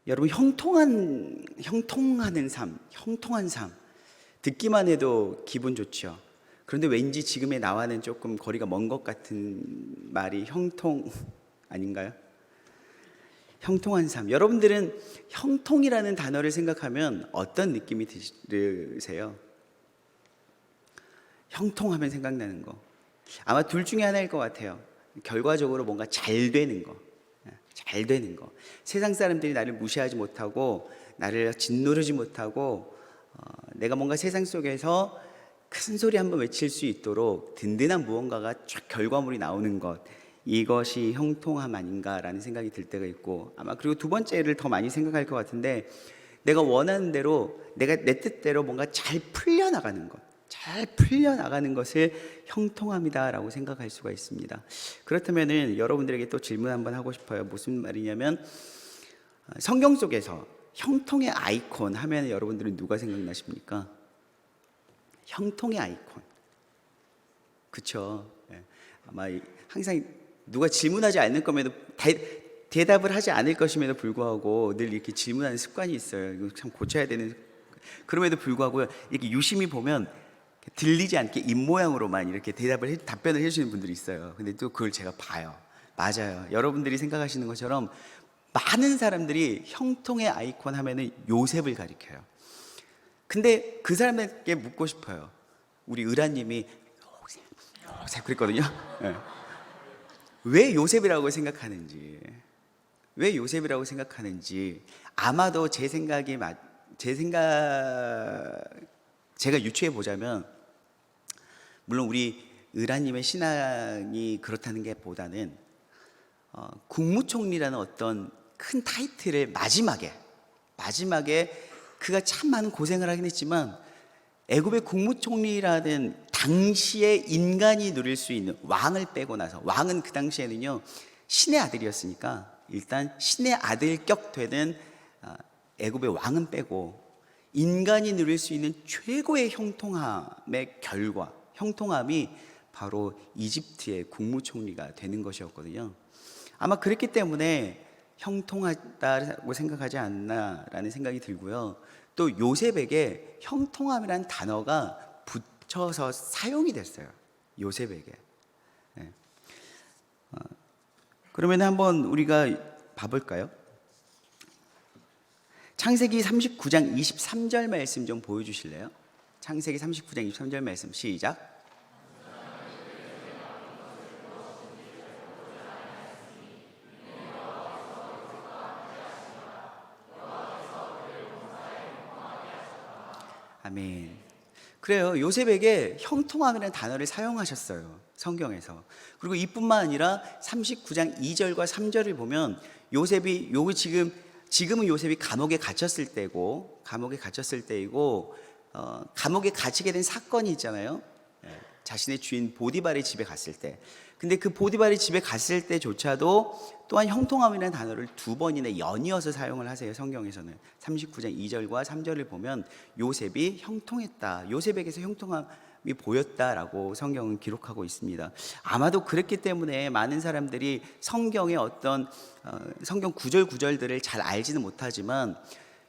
여러분, 형통하는 삶, 형통한 삶 듣기만 해도 기분 좋죠. 그런데 왠지 지금의 나와는 조금 거리가 먼 것 같은 말이 형통 아닌가요? 형통한 삶. 여러분들은 형통이라는 단어를 생각하면 어떤 느낌이 드세요? 형통하면 생각나는 거 아마 둘 중에 하나일 것 같아요. 결과적으로 뭔가 잘 되는 거. 잘 되는 거. 세상 사람들이 나를 무시하지 못하고 나를 짓누르지 못하고 내가 뭔가 세상 속에서 큰 소리 한번 외칠 수 있도록 든든한 무언가가 쫙 결과물이 나오는 것, 이것이 형통함 아닌가라는 생각이 들 때가 있고, 아마 그리고 두 번째를 더 많이 생각할 것 같은데, 내가 원하는 대로, 내가 내 뜻대로 뭔가 잘 풀려나가는 것, 잘 풀려나가는 것을 형통함이다라고 생각할 수가 있습니다. 그렇다면은 여러분들에게 또 질문 한번 하고 싶어요. 무슨 말이냐면, 성경 속에서 형통의 아이콘 하면 여러분들은 누가 생각나십니까? 형통의 아이콘. 그쵸? 아마 항상 누가 질문하지 않을 거면도 대답을 하지 않을 것임에도 불구하고 늘 이렇게 질문하는 습관이 있어요. 이거 참 고쳐야 되는. 그럼에도 불구하고 이렇게 유심히 보면 들리지 않게 입모양으로만 이렇게 답변을 해주시는 분들이 있어요. 근데 또 그걸 제가 봐요. 맞아요. 여러분들이 생각하시는 것처럼 많은 사람들이 형통의 아이콘 하면은 요셉을 가리켜요. 근데 그 사람에게 묻고 싶어요. 우리 의라님이 요셉 그랬거든요. 네. 왜 요셉이라고 생각하는지, 왜 요셉이라고 생각하는지 아마도 제가 유추해 보자면, 물론 우리 의라님의 신앙이 그렇다는 게 보다는 국무총리라는 어떤 큰 타이틀을 마지막에 그가 참 많은 고생을 하긴 했지만 애굽의 국무총리라는 당시에 인간이 누릴 수 있는 왕을 빼고 나서, 왕은 그 당시에는요 신의 아들이었으니까 일단 신의 아들격 되는 애굽의 왕은 빼고 인간이 누릴 수 있는 최고의 형통함의 결과, 형통함이 바로 이집트의 국무총리가 되는 것이었거든요. 아마 그랬기 때문에 형통하다고 생각하지 않나라는 생각이 들고요. 또 요셉에게 형통함이라는 단어가 붙여서 사용이 됐어요. 요셉에게. 네. 그러면 한번 우리가 봐볼까요? 창세기 39장 23절 말씀 좀 보여주실래요? 창세기 39장 23절 말씀 시작. 아멘. 그래요. 요셉에게 형통함이라는 단어를 사용하셨어요. 성경에서. 그리고 이뿐만 아니라 39장 2절과 3절을 보면 지금은 요셉이 감옥에 갇혔을 때이고 감옥에 갇히게 된 사건이 있잖아요. 자신의 주인 보디발의 집에 갔을 때. 근데 그 보디발의 집에 갔을 때조차도 또한 형통함이라는 단어를 두 번이나 연이어서 사용을 하세요. 성경에서는 39장 2절과 3절을 보면 요셉이 형통했다, 요셉에게서 형통함이 보였다라고 성경은 기록하고 있습니다. 아마도 그랬기 때문에 많은 사람들이 성경의 어떤 성경 구절들을 잘 알지는 못하지만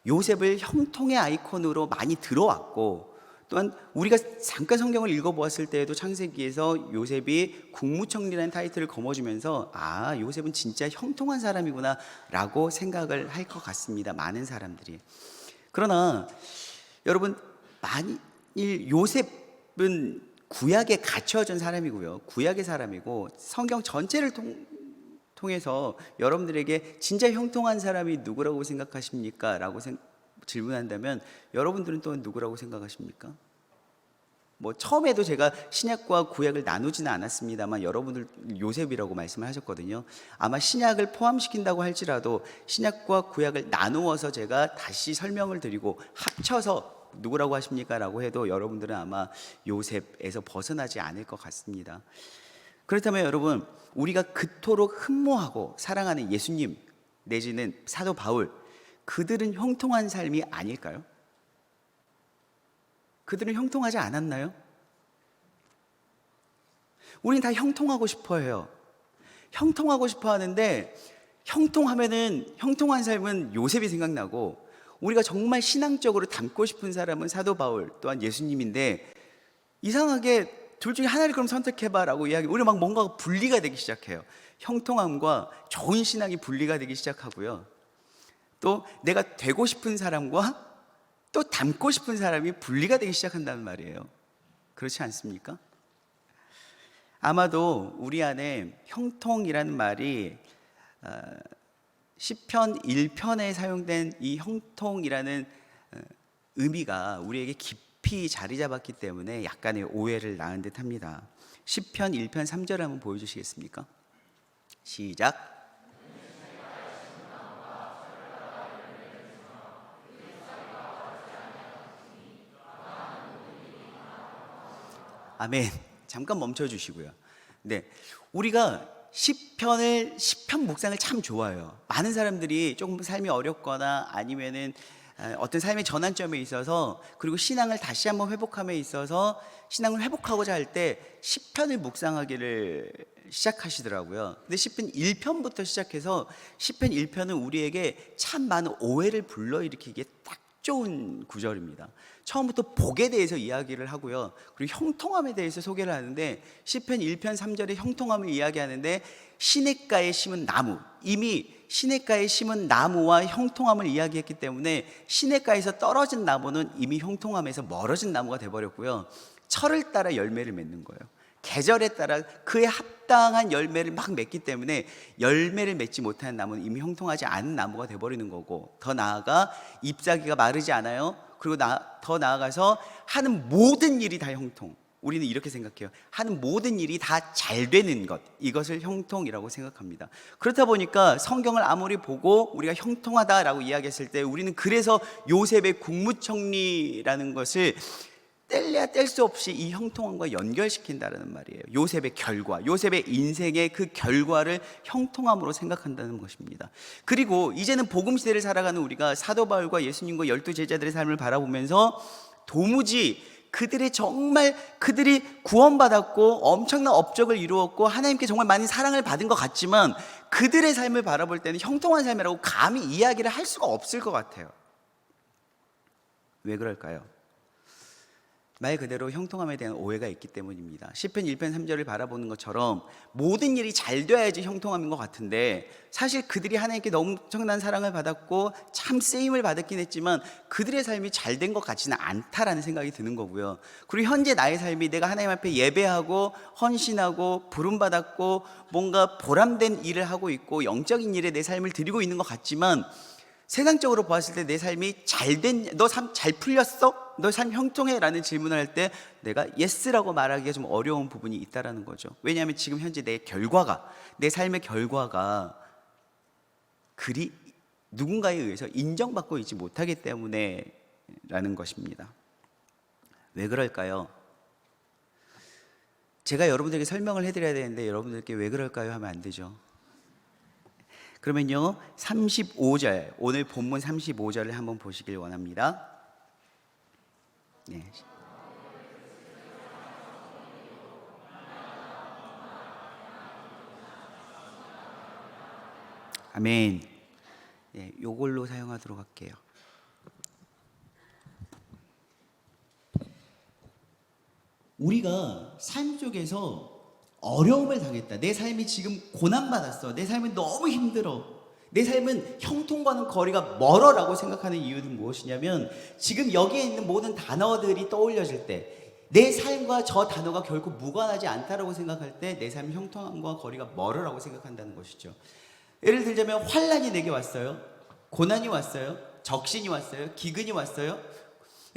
요셉을 형통의 아이콘으로 많이 들어왔고, 또한 우리가 잠깐 성경을 읽어보았을 때에도 창세기에서 요셉이 국무총리라는 타이틀을 거머쥐면서 요셉은 진짜 형통한 사람이구나 라고 생각을 할 것 같습니다. 많은 사람들이. 그러나 여러분, 만일 요셉은 구약에 갇혀진 사람이고요, 구약의 사람이고 성경 전체를 통해서 여러분들에게 진짜 형통한 사람이 누구라고 생각하십니까? 라고 질문한다면 여러분들은 또 누구라고 생각하십니까? 처음에도 제가 신약과 구약을 나누지는 않았습니다만 여러분들 요셉이라고 말씀을 하셨거든요. 아마 신약을 포함시킨다고 할지라도 신약과 구약을 나누어서 제가 다시 설명을 드리고 합쳐서 누구라고 하십니까? 라고 해도 여러분들은 아마 요셉에서 벗어나지 않을 것 같습니다. 그렇다면 여러분, 우리가 그토록 흠모하고 사랑하는 예수님 내지는 사도 바울, 그들은 형통한 삶이 아닐까요? 그들은 형통하지 않았나요? 우린 다 형통하고 싶어 해요. 형통하고 싶어 하는데 형통한 삶은 요셉이 생각나고, 우리가 정말 신앙적으로 닮고 싶은 사람은 사도 바울 또한 예수님인데, 이상하게 둘 중에 하나를 그럼 선택해봐라고 이야기. 우리 막 뭔가 분리가 되기 시작해요. 형통함과 좋은 신앙이 분리가 되기 시작하고요. 또 내가 되고 싶은 사람과 또 닮고 싶은 사람이 분리가 되기 시작한다는 말이에요. 그렇지 않습니까? 아마도 우리 안에 형통이라는 말이 시편 1편에 사용된 이 형통이라는 의미가 우리에게 깊이 자리 잡았기 때문에 약간의 오해를 낳은 듯 합니다. 시편 1편 3절 한번 보여주시겠습니까? 시작. 아멘. 잠깐 멈춰 주시고요. 네, 우리가 시편 묵상을 참 좋아해요. 많은 사람들이 조금 삶이 어렵거나 아니면은 어떤 삶의 전환점에 있어서, 그리고 신앙을 다시 한번 회복함에 있어서 신앙을 회복하고자 할 때 시편을 묵상하기를 시작하시더라고요. 근데 시편 1편부터 시작해서 시편 1편은 우리에게 참 많은 오해를 불러일으키기에 딱 좋은 구절입니다. 처음부터 복에 대해서 이야기를 하고요, 그리고 형통함에 대해서 소개를 하는데, 시편 1편 3절에 형통함을 이야기하는데, 시냇가에 심은 나무, 이미 시냇가에 심은 나무와 형통함을 이야기했기 때문에 시냇가에서 떨어진 나무는 이미 형통함에서 멀어진 나무가 돼버렸고요, 철을 따라 열매를 맺는 거예요. 계절에 따라 그에 합당한 열매를 막 맺기 때문에 열매를 맺지 못하는 나무는 이미 형통하지 않은 나무가 돼버리는 거고, 더 나아가 잎사귀가 마르지 않아요. 그리고 더 나아가서 하는 모든 일이 다 형통. 우리는 이렇게 생각해요. 하는 모든 일이 다 잘 되는 것, 이것을 형통이라고 생각합니다. 그렇다 보니까 성경을 아무리 보고 우리가 형통하다라고 이야기했을 때, 우리는 그래서 요셉의 국무총리라는 것을 뗄래야 뗄 수 없이 이 형통함과 연결시킨다는 말이에요. 요셉의 결과, 요셉의 인생의 그 결과를 형통함으로 생각한다는 것입니다. 그리고 이제는 복음 시대를 살아가는 우리가 사도 바울과 예수님과 12 제자들의 삶을 바라보면서 도무지 그들이 구원받았고 엄청난 업적을 이루었고 하나님께 정말 많은 사랑을 받은 것 같지만, 그들의 삶을 바라볼 때는 형통한 삶이라고 감히 이야기를 할 수가 없을 것 같아요. 왜 그럴까요? 말 그대로 형통함에 대한 오해가 있기 때문입니다. 시편 1편 3절을 바라보는 것처럼 모든 일이 잘 돼야지 형통함인 것 같은데, 사실 그들이 하나님께 너무 엄청난 사랑을 받았고 참 쓰임을 받았긴 했지만 그들의 삶이 잘 된 것 같지는 않다라는 생각이 드는 거고요. 그리고 현재 나의 삶이 내가 하나님 앞에 예배하고 헌신하고 부름받았고 뭔가 보람된 일을 하고 있고 영적인 일에 내 삶을 드리고 있는 것 같지만, 세상적으로 보았을 때 내 삶이 너 삶 잘 풀렸어? 너 삶 형통해? 라는 질문을 할 때 내가 예스라고 말하기가 좀 어려운 부분이 있다는 거죠. 왜냐하면 지금 현재 내 삶의 결과가 그리 누군가에 의해서 인정받고 있지 못하기 때문에 라는 것입니다. 왜 그럴까요? 제가 여러분들에게 설명을 해드려야 되는데 여러분들께 왜 그럴까요? 하면 안 되죠. 그러면요, 35절, 오늘 본문 35절을 한번 보시길 원합니다. 네. 아멘. 네, 요걸로 사용하도록 할게요. 우리가 삶 속에서 어려움을 당했다, 내 삶이 지금 고난받았어, 내 삶은 너무 힘들어, 내 삶은 형통과는 거리가 멀어라고 생각하는 이유는 무엇이냐면, 지금 여기에 있는 모든 단어들이 떠올려질 때 내 삶과 저 단어가 결코 무관하지 않다라고 생각할 때 내 삶 형통함과 거리가 멀어라고 생각한다는 것이죠. 예를 들자면 환난이 내게 왔어요, 고난이 왔어요, 적신이 왔어요, 기근이 왔어요.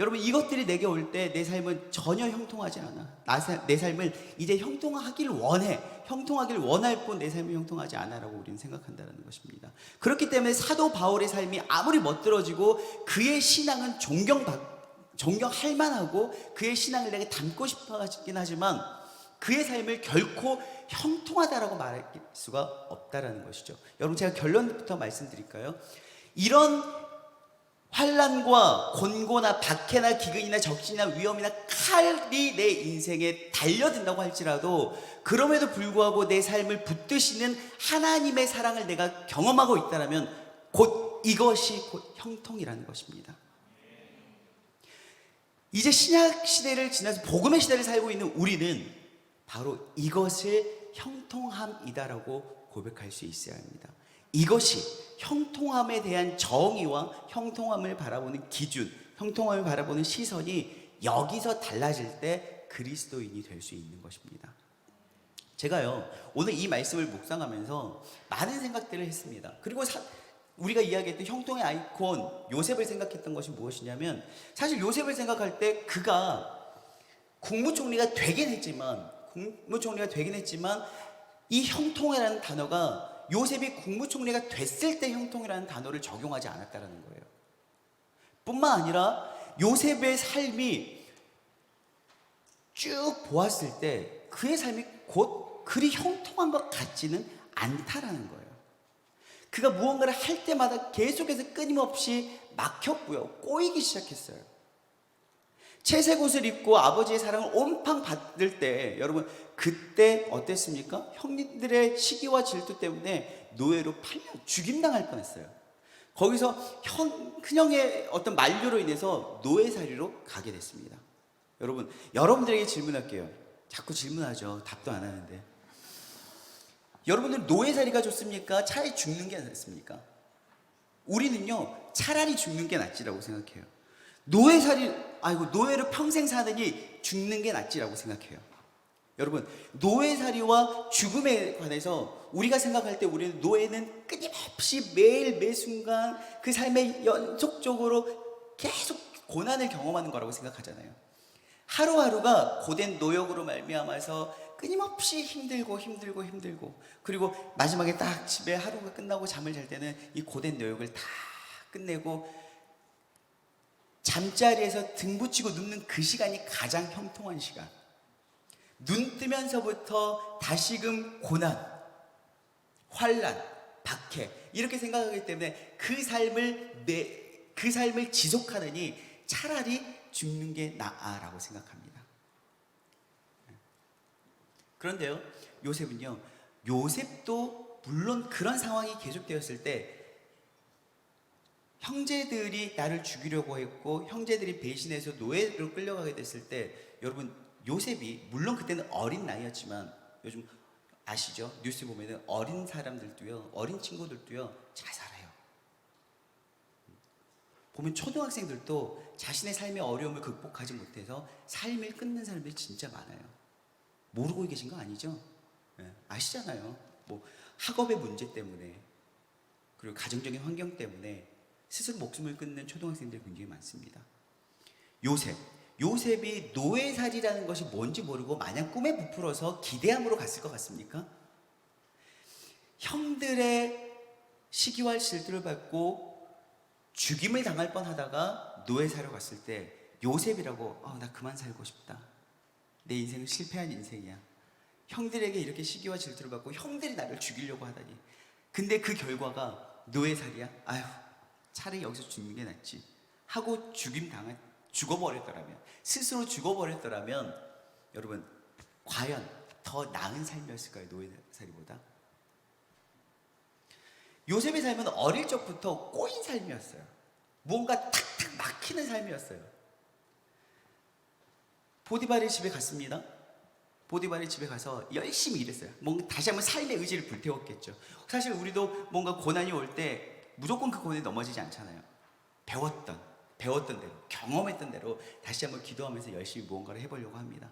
여러분, 이것들이 내게 올 때 내 삶은 전혀 형통하지 않아. 내 삶을 이제 형통하길 원해, 형통하길 원할 뿐 내 삶이 형통하지 않아라고 우리는 생각한다는 것입니다. 그렇기 때문에 사도 바울의 삶이 아무리 멋들어지고 그의 신앙은 존경할 만하고 그의 신앙을 내가 담고 싶어 하긴 하지만, 그의 삶을 결코 형통하다라고 말할 수가 없다라는 것이죠. 여러분, 제가 결론부터 말씀드릴까요? 이런 환난과 곤고나 박해나 기근이나 적신이나 위험이나 칼이 내 인생에 달려든다고 할지라도 그럼에도 불구하고 내 삶을 붙드시는 하나님의 사랑을 내가 경험하고 있다면 곧 이것이 곧 형통이라는 것입니다. 이제 신약 시대를 지나서 복음의 시대를 살고 있는 우리는 바로 이것을 형통함이다라고 고백할 수 있어야 합니다. 이것이 형통함에 대한 정의와 형통함을 바라보는 기준, 형통함을 바라보는 시선이 여기서 달라질 때 그리스도인이 될 수 있는 것입니다. 제가요 오늘 이 말씀을 묵상하면서 많은 생각들을 했습니다. 그리고 우리가 이야기했던 형통의 아이콘 요셉을 생각했던 것이 무엇이냐면, 사실 요셉을 생각할 때 그가 국무총리가 되긴 했지만 이 형통이라는 단어가 요셉이 국무총리가 됐을 때 형통이라는 단어를 적용하지 않았다는 거예요. 뿐만 아니라 요셉의 삶이 쭉 보았을 때 그의 삶이 곧 그리 형통한 것 같지는 않다라는 거예요. 그가 무언가를 할 때마다 계속해서 끊임없이 막혔고요, 꼬이기 시작했어요. 채색 옷을 입고 아버지의 사랑을 온팡 받을 때, 여러분 그때 어땠습니까? 형님들의 시기와 질투 때문에 노예로 팔려 죽임당할 뻔했어요. 거기서 큰형의 어떤 만류로 인해서 노예살이로 가게 됐습니다. 여러분, 여러분들에게 질문할게요. 자꾸 질문하죠. 답도 안 하는데. 여러분들 노예살이가 좋습니까? 차라리 죽는 게 낫습니까? 우리는요 차라리 죽는 게 낫지라고 생각해요. 노예로 평생 사느니 죽는 게 낫지라고 생각해요. 여러분, 노예살이와 죽음에 관해서 우리가 생각할 때 우리는 노예는 끊임없이 매일 매순간 그 삶에 연속적으로 계속 고난을 경험하는 거라고 생각하잖아요. 하루하루가 고된 노역으로 말미암아서 끊임없이 힘들고 그리고 마지막에 딱 집에 하루가 끝나고 잠을 잘 때는 이 고된 노역을 다 끝내고 잠자리에서 등 붙이고 눕는 그 시간이 가장 형통한 시간. 눈 뜨면서부터 다시금 고난, 환난, 박해 이렇게 생각하기 때문에 그 삶을 지속하느니 차라리 죽는 게 나아라고 생각합니다. 그런데요, 요셉도 물론 그런 상황이 계속되었을 때 형제들이 나를 죽이려고 했고 형제들이 배신해서 노예로 끌려가게 됐을 때, 여러분 요셉이 물론 그때는 어린 나이였지만, 요즘 아시죠? 뉴스 보면은 어린 사람들도요, 어린 친구들도요 잘 살아요. 보면 초등학생들도 자신의 삶의 어려움을 극복하지 못해서 삶을 끊는 사람들이 진짜 많아요. 모르고 계신 거 아니죠? 네, 아시잖아요. 뭐 학업의 문제 때문에, 그리고 가정적인 환경 때문에 스스로 목숨을 끊는 초등학생들이 굉장히 많습니다. 요셉이 노예살이라는 것이 뭔지 모르고 마냥 꿈에 부풀어서 기대함으로 갔을 것 같습니까? 형들의 시기와 질투를 받고 죽임을 당할 뻔하다가 노예살로 갔을 때 요셉이라고 나 그만 살고 싶다. 내 인생은 실패한 인생이야. 형들에게 이렇게 시기와 질투를 받고 형들이 나를 죽이려고 하다니. 근데 그 결과가 노예살이야? 아휴, 차라리 여기서 죽는 게 낫지 하고 스스로 죽어버렸더라면 여러분, 과연 더 나은 삶이었을까요? 노예살이보다? 요셉의 삶은 어릴 적부터 꼬인 삶이었어요. 무언가 탁탁 막히는 삶이었어요. 보디발의 집에 갔습니다. 보디발의 집에 가서 열심히 일했어요. 뭔가 다시 한번 삶의 의지를 불태웠겠죠. 사실 우리도 뭔가 고난이 올 때 무조건 그 고난에 넘어지지 않잖아요. 배웠던 대로, 경험했던 대로 다시 한번 기도하면서 열심히 무언가를 해보려고 합니다.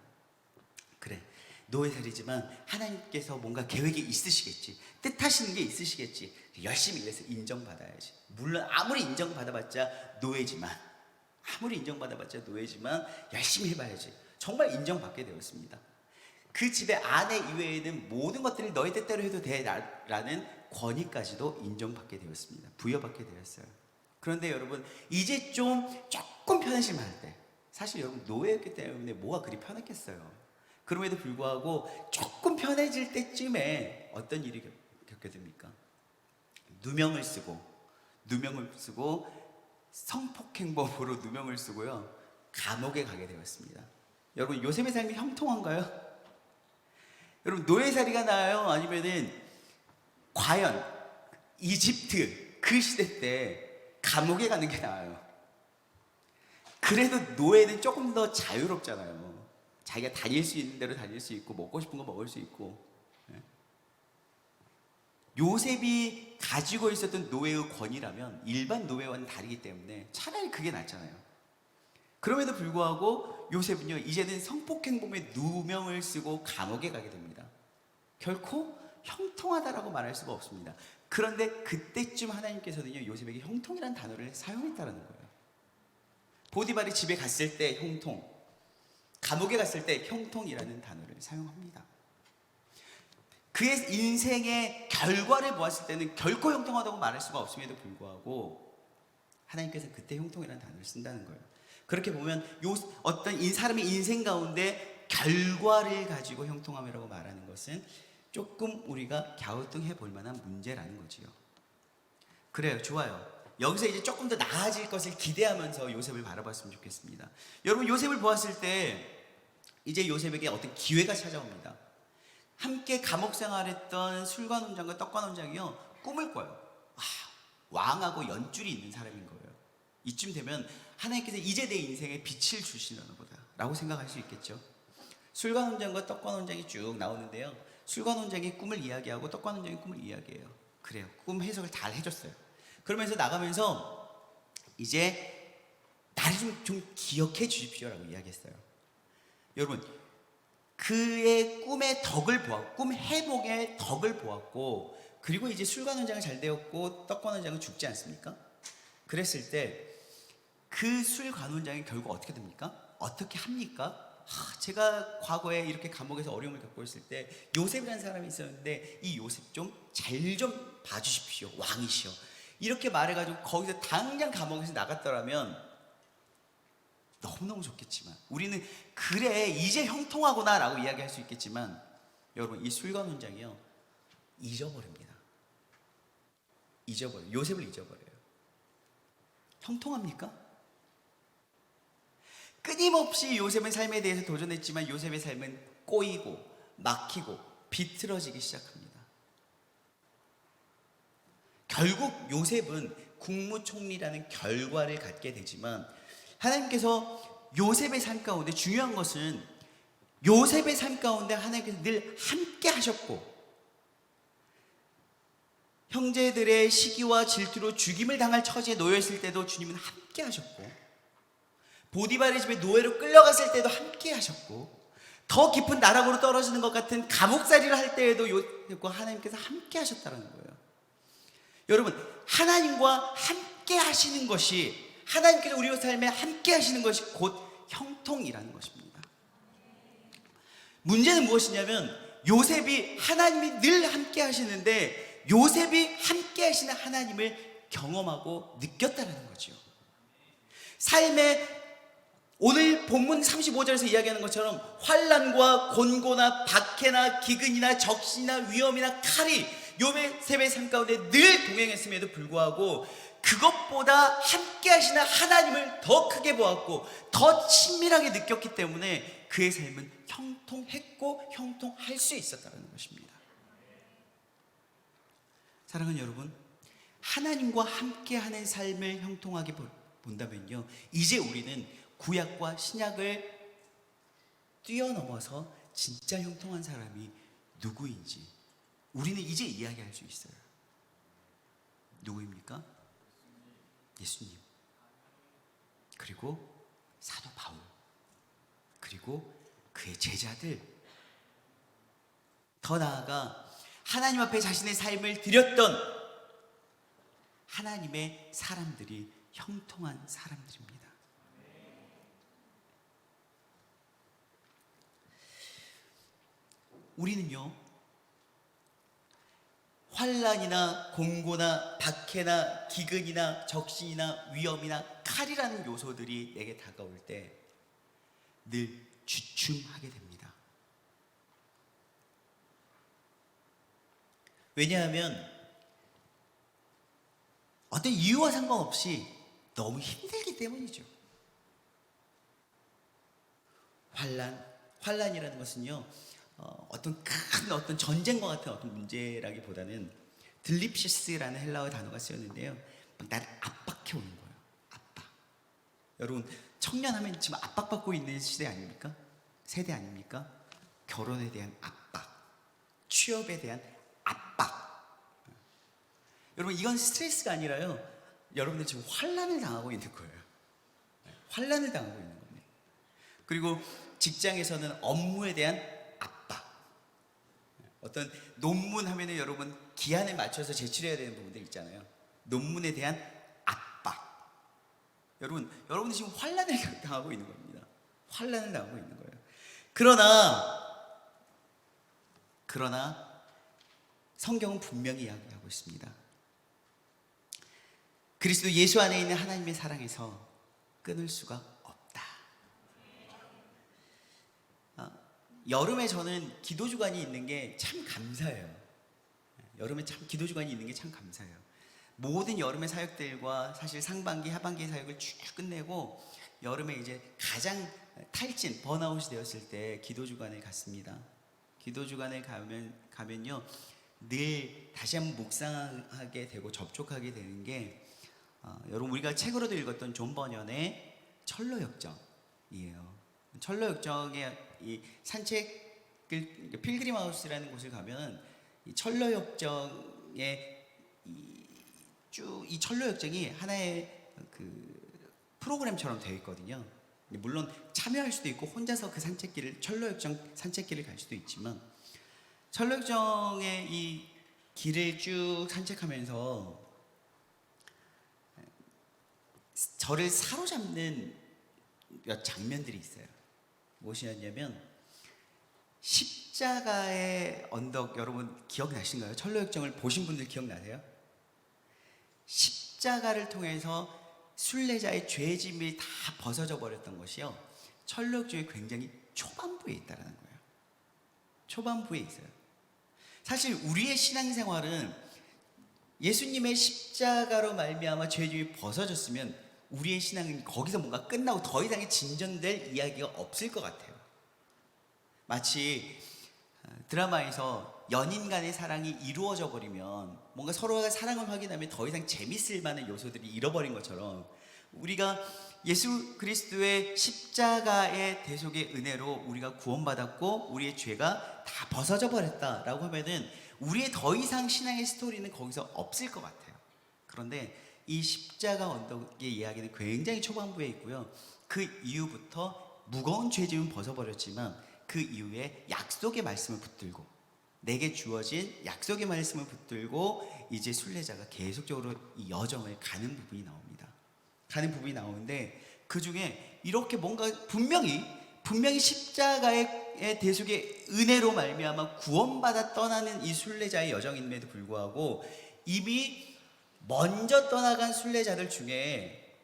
그래, 노예살이지만 하나님께서 뭔가 계획이 있으시겠지, 뜻하시는 게 있으시겠지. 열심히 일해서 인정받아야지. 물론 아무리 인정받아봤자 노예지만 열심히 해봐야지. 정말 인정받게 되었습니다. 그 집의 아내 이외에는 모든 것들을 너희 뜻대로 해도 돼 라는 권위까지도 인정받게 되었습니다. 부여받게 되었어요. 그런데 여러분, 이제 조금 편해질만 때, 사실 여러분 노예였기 때문에 뭐가 그리 편했겠어요. 그럼에도 불구하고 조금 편해질 때쯤에 어떤 일이 겪게 됩니까? 누명을 쓰고 성폭행범으로 누명을 쓰고요, 감옥에 가게 되었습니다. 여러분, 요셉의 삶이 형통한가요? 여러분, 노예살이가 나아요? 아니면은 과연 이집트 그 시대 때 감옥에 가는 게 나아요? 그래도 노예는 조금 더 자유롭잖아요. 자기가 다닐 수 있는 대로 다닐 수 있고, 먹고 싶은 거 먹을 수 있고. 요셉이 가지고 있었던 노예의 권위라면 일반 노예와는 다르기 때문에 차라리 그게 낫잖아요. 그럼에도 불구하고 요셉은요, 이제는 성폭행범의 누명을 쓰고 감옥에 가게 됩니다. 결코 형통하다라고 말할 수가 없습니다. 그런데 그때쯤 하나님께서는요, 요셉에게 형통이라는 단어를 사용했다는 거예요. 보디발이 집에 갔을 때 형통, 감옥에 갔을 때 형통이라는 단어를 사용합니다. 그의 인생의 결과를 보았을 때는 결코 형통하다고 말할 수가 없음에도 불구하고 하나님께서 그때 형통이라는 단어를 쓴다는 거예요. 그렇게 보면 어떤 사람의 인생 가운데 결과를 가지고 형통함이라고 말하는 것은 조금 우리가 갸우뚱해 볼 만한 문제라는 거지요. 그래요, 좋아요. 여기서 이제 조금 더 나아질 것을 기대하면서 요셉을 바라봤으면 좋겠습니다. 여러분, 요셉을 보았을 때 이제 요셉에게 어떤 기회가 찾아옵니다. 함께 감옥 생활했던 술관원장과 떡관원장이요, 꿈을 꿔요. 왕하고 연줄이 있는 사람인 거예요. 이쯤 되면 하나님께서 이제 내 인생에 빛을 주시나 보다 라고 생각할 수 있겠죠. 술관원장과 떡관원장이 쭉 나오는데요, 술관원장이 꿈을 이야기하고 떡관원장이 꿈을 이야기해요. 그래요, 꿈 해석을 잘 해줬어요. 그러면서 나가면서 이제 나를 좀 기억해 주십시오라고 이야기했어요. 여러분, 그의 꿈의 덕을 보았고, 꿈 회복의 덕을 보았고, 그리고 이제 술관원장은 잘 되었고 떡관원장은 죽지 않습니까? 그랬을 때 그 술관원장이 결국 어떻게 됩니까? 어떻게 합니까? 제가 과거에 이렇게 감옥에서 어려움을 겪고 있을 때 요셉이라는 사람이 있었는데 이 요셉 좀 잘 좀 봐주십시오, 왕이시여, 이렇게 말해가지고 거기서 당장 감옥에서 나갔더라면 너무너무 좋겠지만, 우리는 그래 이제 형통하구나 라고 이야기할 수 있겠지만, 여러분, 이 술관원장이요, 잊어버립니다. 요셉을 잊어버려요. 형통합니까? 끊임없이 요셉의 삶에 대해서 도전했지만 요셉의 삶은 꼬이고 막히고 비틀어지기 시작합니다. 결국 요셉은 국무총리라는 결과를 갖게 되지만, 하나님께서 요셉의 삶 가운데 중요한 것은 요셉의 삶 가운데 하나님께서 늘 함께 하셨고, 형제들의 시기와 질투로 죽임을 당할 처지에 놓여있을 때도 주님은 함께 하셨고, 보디발의 집에 노예로 끌려갔을 때도 함께 하셨고, 더 깊은 나락으로 떨어지는 것 같은 감옥살이를 할 때에도 요셉과 하나님께서 함께 하셨다는 거예요. 여러분, 하나님과 함께 하시는 것이, 하나님께서 우리의 삶에 함께 하시는 것이 곧 형통이라는 것입니다. 문제는 무엇이냐면, 요셉이 하나님이 늘 함께 하시는데 요셉이 함께 하시는 하나님을 경험하고 느꼈다는 거죠. 삶의, 오늘 본문 35절에서 이야기하는 것처럼 환난과 곤고나 박해나 기근이나 적신이나 위험이나 칼이 요셉의 삶 가운데 늘 동행했음에도 불구하고 그것보다 함께 하시는 하나님을 더 크게 보았고 더 친밀하게 느꼈기 때문에 그의 삶은 형통했고 형통할 수 있었다는 것입니다. 사랑하는 여러분, 하나님과 함께하는 삶을 형통하게 본다면요, 이제 우리는 구약과 신약을 뛰어넘어서 진짜 형통한 사람이 누구인지 우리는 이제 이야기할 수 있어요. 누구입니까? 예수님, 그리고 사도 바울, 그리고 그의 제자들, 더 나아가 하나님 앞에 자신의 삶을 드렸던 하나님의 사람들이 형통한 사람들입니다. 우리는요, 환난이나 공고나 박해나 기근이나 적신이나 위험이나 칼이라는 요소들이 내게 다가올 때 늘 주춤하게 됩니다. 왜냐하면 어떤 이유와 상관없이 너무 힘들기 때문이죠. 환란이라는 것은요, 어떤 큰 어떤 전쟁과 같은 어떤 문제라기보다는 들립시스라는 헬라어 단어가 쓰였는데요, 나를 압박해 오는 거예요. 압박. 여러분, 청년하면 지금 압박받고 있는 시대 아닙니까? 세대 아닙니까? 결혼에 대한 압박, 취업에 대한 압박. 여러분, 이건 스트레스가 아니라요, 여러분들 지금 환란을 당하고 있는 거예요. 환란을 당하고 있는 겁니다. 그리고 직장에서는 업무에 대한 압박. 어떤 논문 하면은 여러분 기한에 맞춰서 제출해야 되는 부분들 있잖아요. 논문에 대한 압박. 여러분이 지금 환란을 당하고 있는 겁니다. 환란을 당하고 있는 거예요. 그러나 성경은 분명히 이야기하고 있습니다. 그리스도 예수 안에 있는 하나님의 사랑에서 끊을 수가 없다. 여름에 저는 기도주간이 있는 게 참 감사해요. 여름에 참 기도주간이 있는 게 참 감사해요. 모든 여름의 사역들과 사실 상반기, 하반기 사역을 쭉 끝내고 여름에 이제 가장 탈진, 번아웃이 되었을 때 기도주간에 갔습니다. 기도주간에 가면요, 늘 다시 한번 묵상하게 되고 접촉하게 되는 게, 여러분 우리가 책으로도 읽었던 존 버년의 철로역정이에요. 철로역정의 이 산책을, 필그림 하우스라는 곳을 가면 이 철로역정의 이 철로역정이 하나의 그 프로그램처럼 되어 있거든요. 물론 참여할 수도 있고 혼자서 그 철로역정 산책길을 갈 수도 있지만, 철로역정의 이 길을 쭉 산책하면서 저를 사로잡는 몇 장면들이 있어요. 무엇이었냐면, 십자가의 언덕, 여러분 기억나신가요? 철로역정을 보신 분들 기억나세요? 십자가를 통해서 순례자의 죄짐이 다 벗어져 버렸던 것이요, 철로역정의 굉장히 초반부에 있다는 거예요. 초반부에 있어요. 사실 우리의 신앙생활은 예수님의 십자가로 말미암아 죄짐이 벗어졌으면 우리의 신앙은 거기서 뭔가 끝나고 더 이상의 진전될 이야기가 없을 것 같아요. 마치 드라마에서 연인 간의 사랑이 이루어져 버리면, 뭔가 서로가 사랑을 확인하면 더 이상 재밌을 만한 요소들이 잃어버린 것처럼, 우리가 예수 그리스도의 십자가의 대속의 은혜로 우리가 구원받았고 우리의 죄가 다 벗어져 버렸다라고 하면은 우리의 더 이상 신앙의 스토리는 거기서 없을 것 같아요. 그런데 이 십자가 언덕의 이야기는 굉장히 초반부에 있고요, 그 이후부터 무거운 죄짐은 벗어버렸지만 그 이후에 약속의 말씀을 붙들고, 내게 주어진 약속의 말씀을 붙들고 이제 순례자가 계속적으로 이 여정을 가는 부분이 나옵니다. 가는 부분이 나오는데, 그 중에 이렇게 뭔가 분명히 십자가의 대속의 은혜로 말미암아 구원받아 떠나는 이 순례자의 여정임에도 불구하고, 이미 먼저 떠나간 순례자들 중에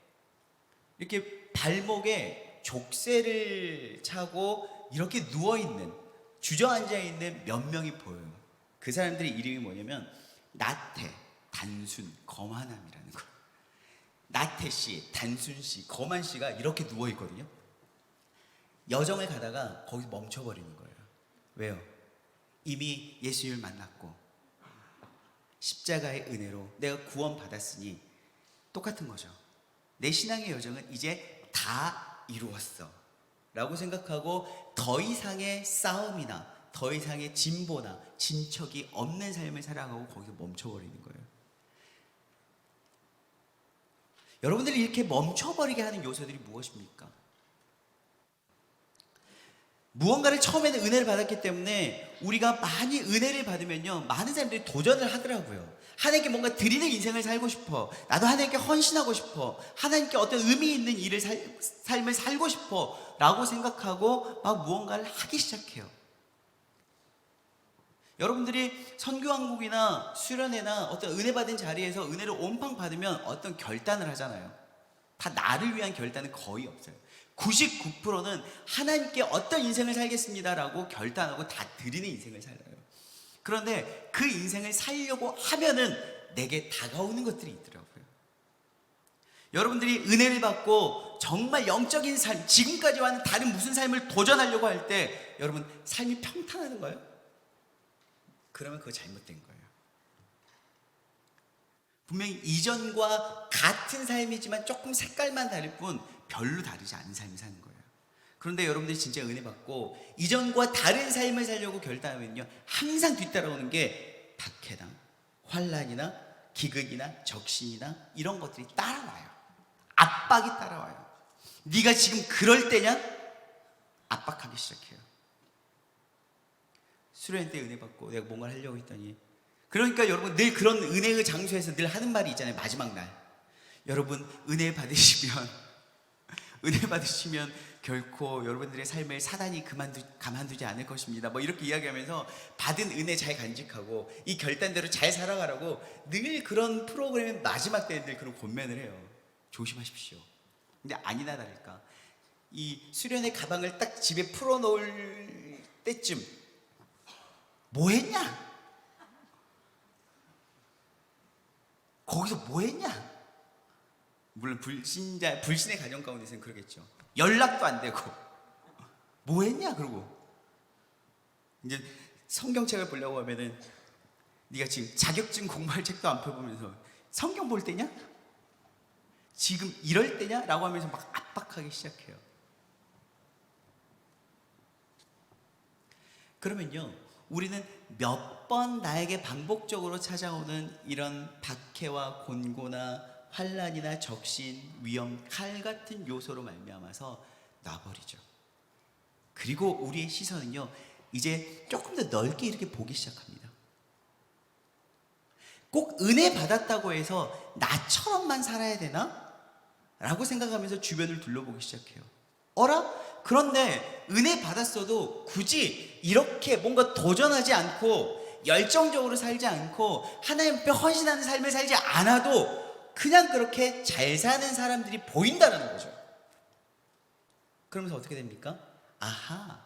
이렇게 발목에 족쇄를 차고 이렇게 누워있는, 주저앉아있는 몇 명이 보여요. 그 사람들의 이름이 뭐냐면 나태, 단순, 거만함이라는 거예요. 나태씨, 단순씨, 거만씨가 이렇게 누워있거든요. 여정을 가다가 거기서 멈춰버리는 거예요. 왜요? 이미 예수님을 만났고 십자가의 은혜로 내가 구원받았으니 똑같은 거죠. 내 신앙의 여정은 이제 다 이루었어 라고 생각하고 더 이상의 싸움이나 더 이상의 진보나 진척이 없는 삶을 살아가고 거기서 멈춰버리는 거예요. 여러분들이 이렇게 멈춰버리게 하는 요소들이 무엇입니까? 무언가를 처음에는 은혜를 받았기 때문에, 우리가 많이 은혜를 받으면요, 많은 사람들이 도전을 하더라고요. 하나님께 뭔가 드리는 인생을 살고 싶어, 나도 하나님께 헌신하고 싶어, 하나님께 어떤 의미 있는 삶을 살고 싶어 라고 생각하고 막 무언가를 하기 시작해요. 여러분들이 선교왕국이나 수련회나 어떤 은혜 받은 자리에서 은혜를 온팡 받으면 어떤 결단을 하잖아요. 다 나를 위한 결단은 거의 없어요. 99%는 하나님께 어떤 인생을 살겠습니다라고 결단하고 다 드리는 인생을 살아요. 그런데 그 인생을 살려고 하면은 내게 다가오는 것들이 있더라고요. 여러분들이 은혜를 받고 정말 영적인 삶, 지금까지와는 다른 무슨 삶을 도전하려고 할 때 여러분 삶이 평탄하는 거예요? 그러면 그거 잘못된 거예요. 분명히 이전과 같은 삶이지만 조금 색깔만 다를 뿐 별로 다르지 않은 삶을 사는 거예요. 그런데 여러분들이 진짜 은혜 받고 이전과 다른 삶을 살려고 결단하면요, 항상 뒤따라오는 게 박해랑 환난이나 기근이나 적신이나 이런 것들이 따라와요. 압박이 따라와요. 네가 지금 그럴 때냐? 압박하기 시작해요. 수련회 때 은혜 받고 내가 뭔가를 하려고 했더니, 그러니까 여러분 늘 그런 은혜의 장소에서 늘 하는 말이 있잖아요. 마지막 날, 여러분 은혜 받으시면 결코 여러분들의 삶을 사단이 가만두지 않을 것입니다. 뭐 이렇게 이야기하면서 받은 은혜 잘 간직하고 이 결단대로 잘 살아가라고 늘 그런 프로그램의 마지막 때에 늘 그런 권면을 해요. 조심하십시오. 근데 아니나 다를까 이 수련회 가방을 딱 집에 풀어놓을 때쯤 뭐 했냐? 거기서 뭐 했냐? 물론 불신의 가정 가운데서는 그러겠죠. 연락도 안 되고 뭐 했냐? 그러고 이제 성경책을 보려고 하면은 네가 지금 자격증 공부할 책도 안 펴보면서 성경 볼 때냐? 지금 이럴 때냐? 라고 하면서 막 압박하기 시작해요. 그러면요, 우리는 몇 번 나에게 반복적으로 찾아오는 이런 박해와 곤고나 환난이나 적신, 위험, 칼 같은 요소로 말미암아서 놔버리죠. 그리고 우리의 시선은요, 이제 조금 더 넓게 이렇게 보기 시작합니다. 꼭 은혜 받았다고 해서 나처럼만 살아야 되나? 라고 생각하면서 주변을 둘러보기 시작해요. 어라? 그런데 은혜 받았어도 굳이 이렇게 뭔가 도전하지 않고 열정적으로 살지 않고 하나님 앞에 헌신하는 삶을 살지 않아도 그냥 그렇게 잘 사는 사람들이 보인다는 거죠. 그러면서 어떻게 됩니까? 아하,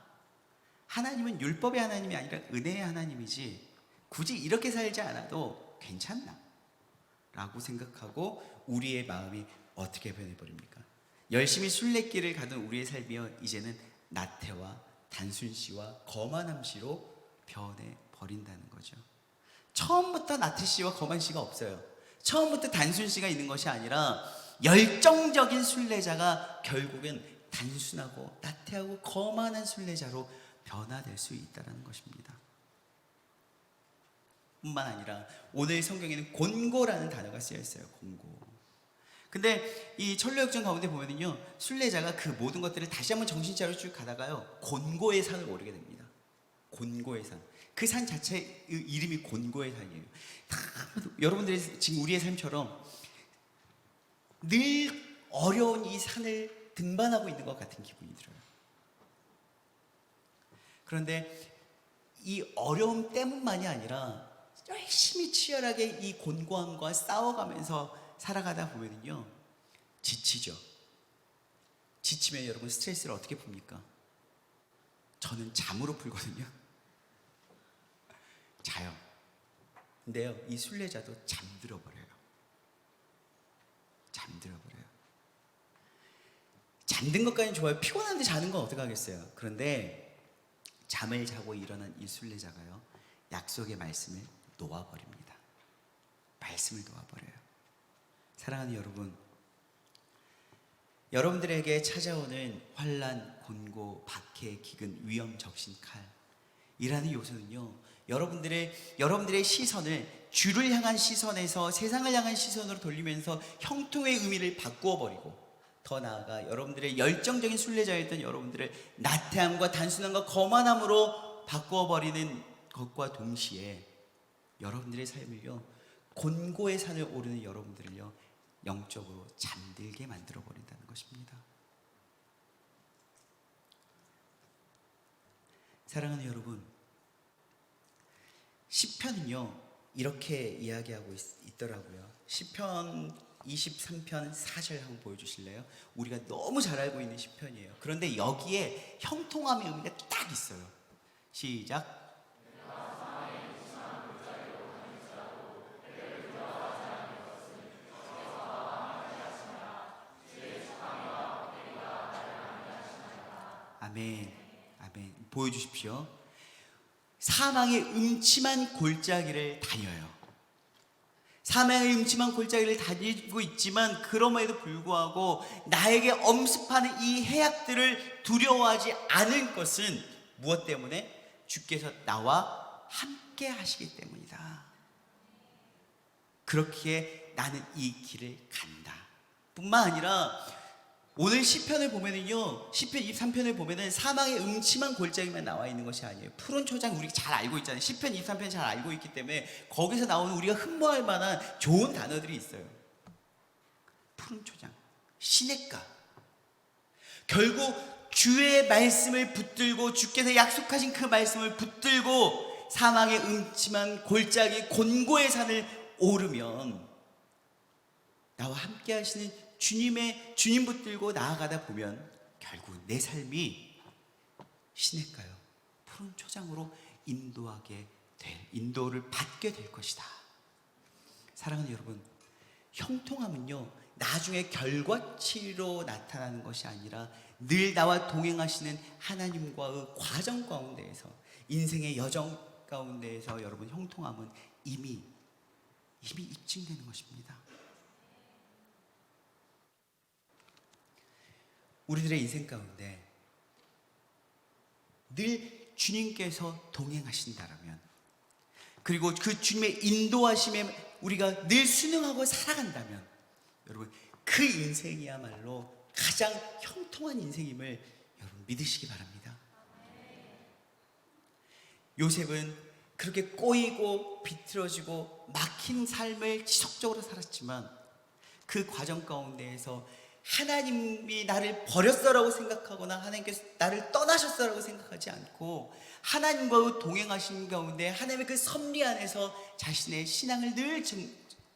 하나님은 율법의 하나님이 아니라 은혜의 하나님이지 굳이 이렇게 살지 않아도 괜찮나? 라고 생각하고 우리의 마음이 어떻게 변해버립니까? 열심히 순례길을 가던 우리의 삶이요, 이제는 나태와 단순시와 거만함시로 변해버린다는 거죠. 처음부터 나태시와 거만시가 없어요. 처음부터 단순시가 있는 것이 아니라 열정적인 순례자가 결국은 단순하고 나태하고 거만한 순례자로 변화될 수 있다는 것입니다. 뿐만 아니라 오늘 성경에는 곤고라는 단어가 쓰여 있어요. 곤고. 근데 이 천로역정 가운데 보면은요, 순례자가 그 모든 것들을 다시 한번 정신 차려 쭉 가다가요, 곤고의 산을 오르게 됩니다. 곤고의 산. 그 산 자체 이름이 곤고의 산이에요. 여러분들이 지금 우리의 삶처럼 늘 어려운 이 산을 등반하고 있는 것 같은 기분이 들어요. 그런데 이 어려움 때문만이 아니라 열심히 치열하게 이 곤고함과 싸워가면서 살아가다 보면요, 지치죠. 지치면 여러분 스트레스를 어떻게 풉니까? 저는 잠으로 풀거든요. 자요. 근데요, 이 순례자도 잠들어 버려요. 잠든 것까지는 좋아요. 피곤한데 자는 건 어떡하겠어요. 그런데 잠을 자고 일어난 이 순례자가요, 약속의 말씀을 놓아버립니다. 말씀을 놓아버려요. 사랑하는 여러분, 여러분들에게 찾아오는 환난, 곤고, 박해, 기근, 위험, 적신, 칼 이라는 요소는요, 여러분들의 시선을 주를 향한 시선에서 세상을 향한 시선으로 돌리면서 형통의 의미를 바꾸어 버리고, 더 나아가 여러분들의 열정적인 순례자였던 여러분들을 나태함과 단순함과 거만함으로 바꾸어 버리는 것과 동시에 여러분들의 삶을요, 곤고의 산을 오르는 여러분들을요, 영적으로 잠들게 만들어 버린다는 것입니다. 사랑하는 여러분, 시편은요 이렇게 이야기하고 있더라고요. 시편 23편 4절 한번 보여주실래요? 우리가 너무 잘 알고 있는 시편이에요. 그런데 여기에 형통함의 의미가 딱 있어요. 시작. 아멘. 아멘. 보여주십시오. 사망의 음침한 골짜기를 다녀요. 사망의 음침한 골짜기를 다니고 있지만 그럼에도 불구하고 나에게 엄습하는 이 해악들을 두려워하지 않을 것은 무엇 때문에? 주께서 나와 함께 하시기 때문이다. 그렇기에 나는 이 길을 간다 뿐만 아니라 오늘 시편을 보면은요, 시편 23편을 보면은 사망의 음침한 골짜기만 나와 있는 것이 아니에요. 푸른 초장 우리 잘 알고 있잖아요. 시편 23편 잘 알고 있기 때문에 거기서 나오는 우리가 흠모할 만한 좋은 단어들이 있어요. 푸른 초장, 시냇가. 결국 주의 말씀을 붙들고 주께서 약속하신 그 말씀을 붙들고 사망의 음침한 골짜기 곤고의 산을 오르면 나와 함께 하시는 주님 붙들고 나아가다 보면 결국 내 삶이 시냇가요, 푸른 초장으로 인도를 받게 될 것이다. 사랑하는 여러분, 형통함은요 나중에 결과치로 나타나는 것이 아니라 늘 나와 동행하시는 하나님과의 과정 가운데에서, 인생의 여정 가운데에서 여러분 형통함은 이미 입증되는 것입니다. 우리들의 인생 가운데 늘 주님께서 동행하신다라면, 그리고 그 주님의 인도하심에 우리가 늘 순응하고 살아간다면 여러분 그 인생이야말로 가장 형통한 인생임을 여러분 믿으시기 바랍니다. 요셉은 그렇게 꼬이고 비틀어지고 막힌 삶을 지속적으로 살았지만 그 과정 가운데에서 하나님이 나를 버렸어라고 생각하거나 하나님께서 나를 떠나셨어라고 생각하지 않고 하나님과 동행하신 가운데 하나님의 그 섭리 안에서 자신의 신앙을 늘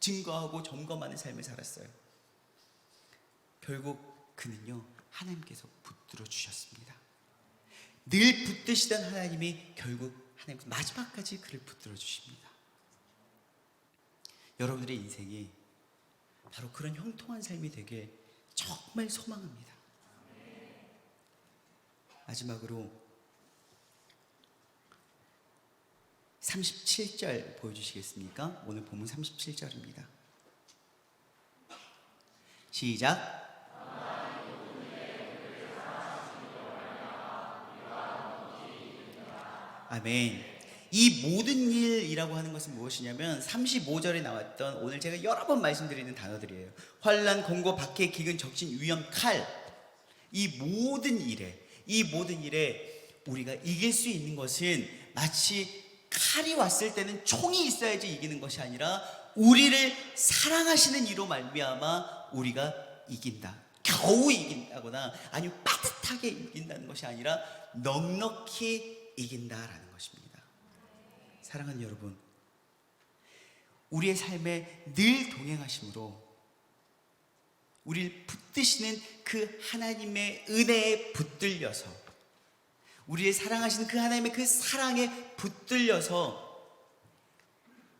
증거하고 점검하는 삶을 살았어요. 결국 그는요 하나님께서 붙들어 주셨습니다. 늘 붙드시던 하나님이 결국 하나님께서 마지막까지 그를 붙들어 주십니다. 여러분들의 인생이 바로 그런 형통한 삶이 되길 정말 소망합니다. 마지막으로 37절 보여주시겠습니까? 오늘 본문 37절입니다. 시작. 아멘. 이 모든 일이라고 하는 것은 무엇이냐면 35절에 나왔던 오늘 제가 여러 번 말씀드리는 단어들이에요. 환난, 공고, 박해, 기근, 적신, 위험, 칼. 이 모든 일에 우리가 이길 수 있는 것은 마치 칼이 왔을 때는 총이 있어야지 이기는 것이 아니라 우리를 사랑하시는 이로 말미암아 우리가 이긴다. 겨우 이긴다거나 아니면 빠듯하게 이긴다는 것이 아니라 넉넉히 이긴다라는 것입니다. 사랑하는 여러분, 우리의 삶에 늘 동행하심으로 우리를 붙드시는 그 하나님의 은혜에 붙들려서, 우리를 사랑하시는 그 하나님의 그 사랑에 붙들려서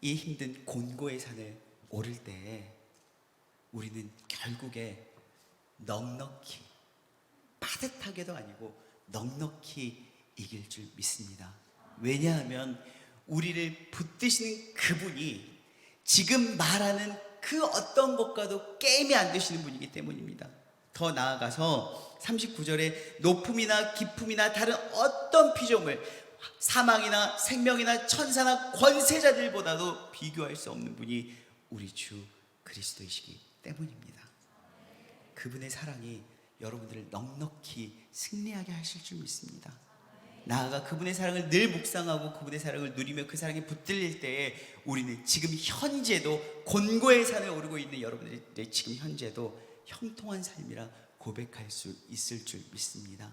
이 힘든 곤고의 산을 오를 때에 우리는 결국에 넉넉히, 빠듯하게도 아니고 넉넉히 이길 줄 믿습니다. 왜냐하면 우리를 붙드시는 그분이 지금 말하는 그 어떤 것과도 게임이 안 되시는 분이기 때문입니다. 더 나아가서 39절에 높음이나 깊음이나 다른 어떤 피조물, 사망이나 생명이나 천사나 권세자들보다도 비교할 수 없는 분이 우리 주 그리스도이시기 때문입니다. 그분의 사랑이 여러분들을 넉넉히 승리하게 하실 줄 믿습니다. 나아가 그분의 사랑을 늘 묵상하고 그분의 사랑을 누리며 그 사랑에 붙들릴 때에 우리는 지금 현재도 곤고의 산에 오르고 있는 여러분들의 지금 현재도 형통한 삶이라 고백할 수 있을 줄 믿습니다.